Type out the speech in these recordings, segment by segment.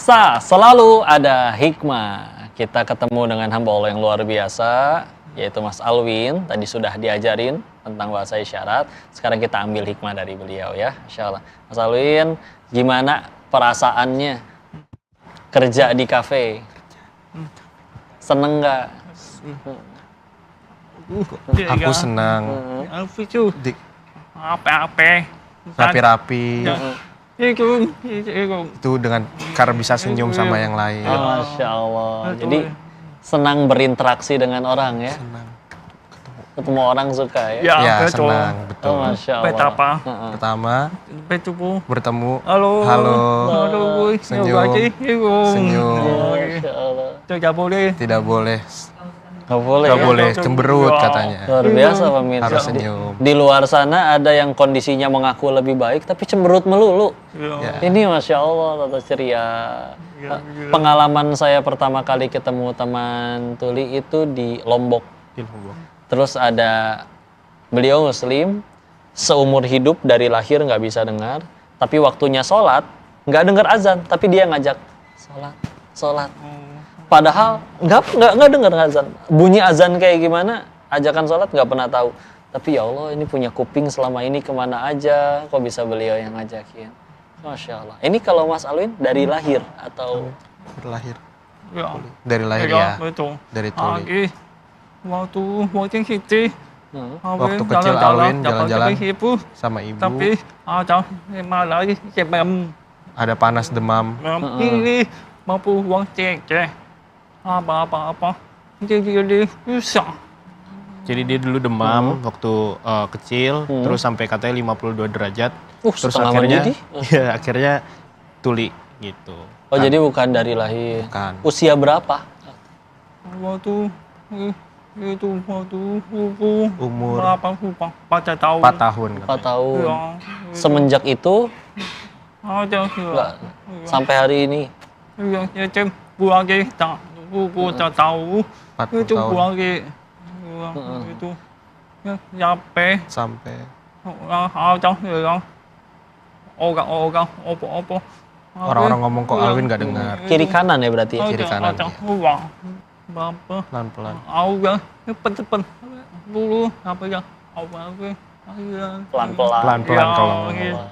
Selalu ada hikmah. Kita ketemu dengan hamba Allah yang luar biasa, yaitu Mas Alwin. Tadi sudah diajarin tentang bahasa isyarat. Sekarang kita ambil hikmah dari beliau ya, Insya Allah. Mas Alwin, gimana perasaannya kerja di kafe? Seneng nggak? Aku senang. Di Apa-apa. rapi-rapi. Itu dengan karena bisa senyum sama yang lain. Masya Allah. Jadi senang berinteraksi dengan orang ya. Senang. Ketemu orang suka ya. Ya, betul. senang, betul. Masya Allah. Betapa? Pertama, Betul. bertemu. Halo. Halo. Halo. Senyum. Senyum. Masya Allah. Tidak boleh. Tidak boleh. Nggak boleh. Nggak ya? boleh cemberut katanya. Luar biasa pemirsa. Harus senyum. Di luar sana ada yang kondisinya mengaku lebih baik tapi cemberut melulu. Ya. Ini Masya Allah tata ceria. Pengalaman saya pertama kali ketemu teman tuli itu di Lombok. Terus ada beliau muslim, seumur hidup dari lahir nggak bisa dengar, tapi waktunya sholat nggak dengar azan, tapi dia ngajak sholat. Padahal nggak dengar azan. Bunyi azan kayak gimana, ajakan sholat nggak pernah tahu. Tapi ya Allah, ini punya kuping selama ini kemana aja, kok bisa beliau yang ngajakin. Masya Allah. Ini kalau Mas Alwin dari lahir atau Berlahir. Ya. Dari lahir ya. Betul. Dari tuli. Waktu kecil. Waktu kecil Alwin jalan-jalan sama ibu. Tapi ada malah demam. Ada panas demam. Ini mampu uang cek. Apa. Jadi susah. Jadi dia dulu demam waktu kecil, terus sampai katanya 52 derajat. Terus setengah akhirnya, mendidih. ya akhirnya tuli gitu. Oh jadi bukan dari lahir. Bukan. Usia berapa? Waktu Umur berapa lupa? 4 tahun. 4 tahun. 4 tahun. Ya. Semenjak itu Ada nggak sampai hari ini. yang macam buang ke tak tahu 40 itu tahun. buang ke itu sampai Sampai ada orang apa orang-orang ngomong kok Alwin nggak dengar. Kiri kanan ya berarti ya? Kiri kanan, ada ya. uang berapa Pelan-pelan. orang cepat dulu apa ya orang Pelan-pelan. Pelan-pelan kalau ngomong.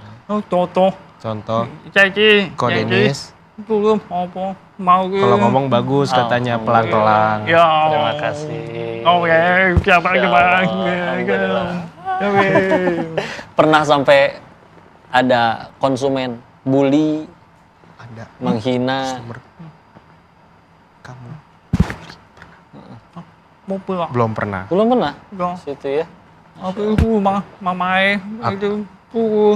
Toto Contoh, jadi Ko Denis, dulu apa mau kalau ngomong bagus katanya pelan-pelan. ya Terima kasih. Oke, siapa Pernah sampai ada konsumen bully, Ada menghina. sumber kamu mau pulang belum pernah. Belum pernah? dong Situ ya. apa itu mamai itu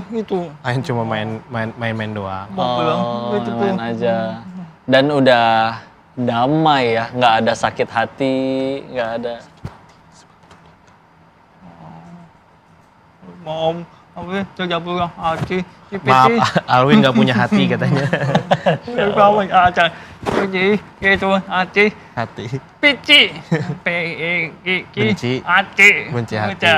itu Ain cuma main doang. mau pulang Oh, itu main aja. Dan udah damai ya, nggak ada sakit hati, nggak ada. mau apa tidak pulang hati Maaf, Alwin nggak punya hati katanya. kawan aja jadi itu hati Hati. pici Benci. hati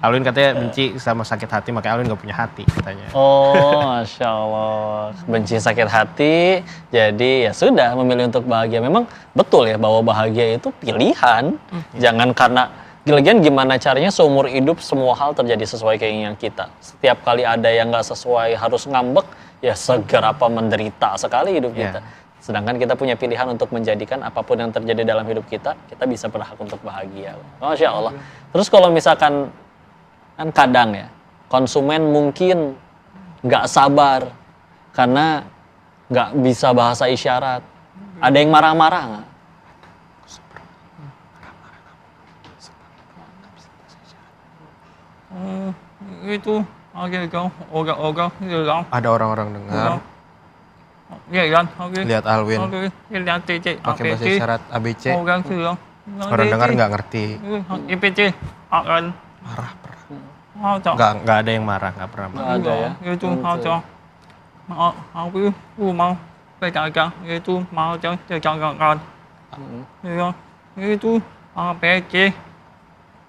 Alwin katanya benci sama sakit hati, makanya Alwin nggak punya hati katanya. Oh, Masya Allah. Benci sakit hati, jadi ya sudah memilih untuk bahagia. Memang betul ya bahwa bahagia itu pilihan. Jangan karena, lagian gimana caranya seumur hidup semua hal terjadi sesuai keinginan kita. Setiap kali ada yang nggak sesuai harus ngambek, ya seberapa menderita sekali hidup kita. Sedangkan kita punya pilihan untuk menjadikan apapun yang terjadi dalam hidup kita bisa berhak untuk bahagia. Masya Allah. Terus kalau misalkan, kan kadang ya, konsumen mungkin nggak sabar karena nggak bisa bahasa isyarat. Ada yang marah-marah nggak? itu orang hilang Ada orang-orang dengar, kan oke lihat Alwin lihat TC pakai bahasa isyarat ABC, orang hilang orang dengar nggak ngerti. IPC akan Marah pernah. ada Nggak ada yang marah, nggak pernah marah. Ada ya. itu ada aku mau pedagang itu mau dagangan ya itu ABC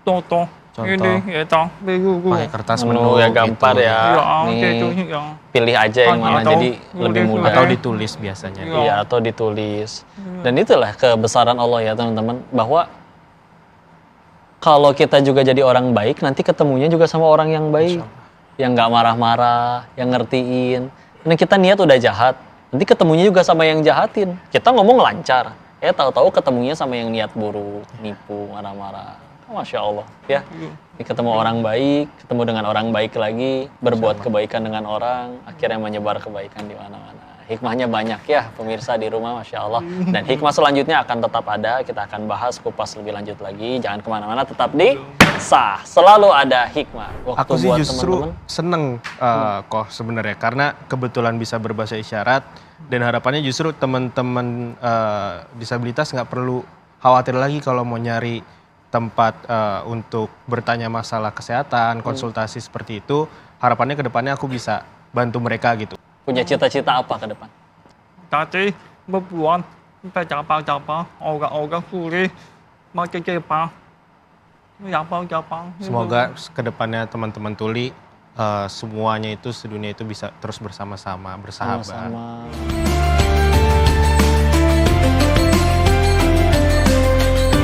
Toto Contoh Ini ya toh, biru. pakai kertas Menu ya gambar gitu. ya. Ya, Nih, gitu ya. pilih aja yang mana Atau jadi lebih tulis mudah. Atau ditulis biasanya. Iya. Iya, atau ditulis. Dan itulah kebesaran Allah ya teman-teman, bahwa kalau kita juga jadi orang baik, nanti ketemunya juga sama orang yang baik, yang nggak marah-marah, yang ngertiin. Nah kita niat udah jahat, nanti ketemunya juga sama yang jahatin. Kita ngomong lancar, tahu-tahu ketemunya sama yang niat buruk, nipu, marah-marah. Masya Allah, ya. Ini ketemu orang baik, ketemu dengan orang baik lagi, berbuat kebaikan dengan orang, akhirnya menyebar kebaikan di mana-mana. Hikmahnya banyak ya pemirsa di rumah, Masya Allah. Dan hikmah selanjutnya akan tetap ada, kita akan bahas kupas lebih lanjut lagi. Jangan kemana-mana, tetap di Sah. Selalu ada hikmah. Waktu Aku sih buat justru teman-teman. seneng kok sebenarnya karena kebetulan bisa berbahasa isyarat dan harapannya justru teman-teman disabilitas nggak perlu khawatir lagi kalau mau nyari tempat untuk bertanya masalah kesehatan, konsultasi seperti itu. Harapannya ke depannya aku bisa bantu mereka gitu. Punya cita-cita apa ke depan? Tadi berbuat pejabat-pejabat orang-orang sulit macam Jepang. Jepang. Semoga ke depannya teman-teman tuli semuanya itu sedunia itu bisa terus bersama-sama, bersahabat. Sama-sama.